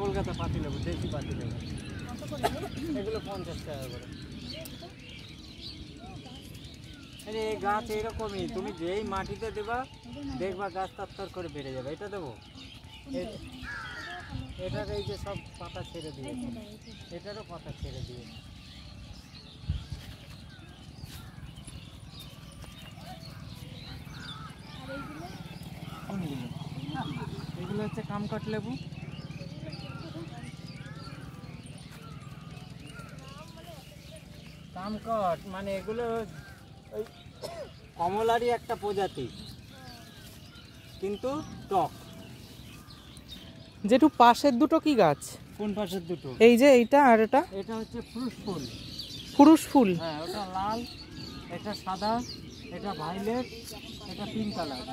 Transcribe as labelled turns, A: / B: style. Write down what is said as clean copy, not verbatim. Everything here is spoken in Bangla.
A: কলকাতা পাতিলেবু, দেশি পাতিলেবু। এগুলো 50 টাকা করে। আরে এই গাছ এরকমই, তুমি যেই মাটিতে দেবা দেখবা গাছ তত্তর করে বেড়ে যাবে। এটা দেবো, এটার এই যে সব পাতা ছেড়ে দিয়েছে, এটারও পাতা ছেড়ে দিয়েছে। এগুলো হচ্ছে কামকট লেবু। কামকট মানে এগুলো ওই কমলারই একটা প্রজাতি, কিন্তু টক।
B: যেটু পাশের দুটো কি গাছ?
A: কোন পাশের দুটো?
B: এই যে এইটা আর এটা।
A: এটা হচ্ছে ফুরুস ফুল।
B: ফুরুস ফুল?
A: হ্যাঁ, ওটা লাল, এটা সাদা, এটা ভাইলেট, এটা পিঙ্ক কালার।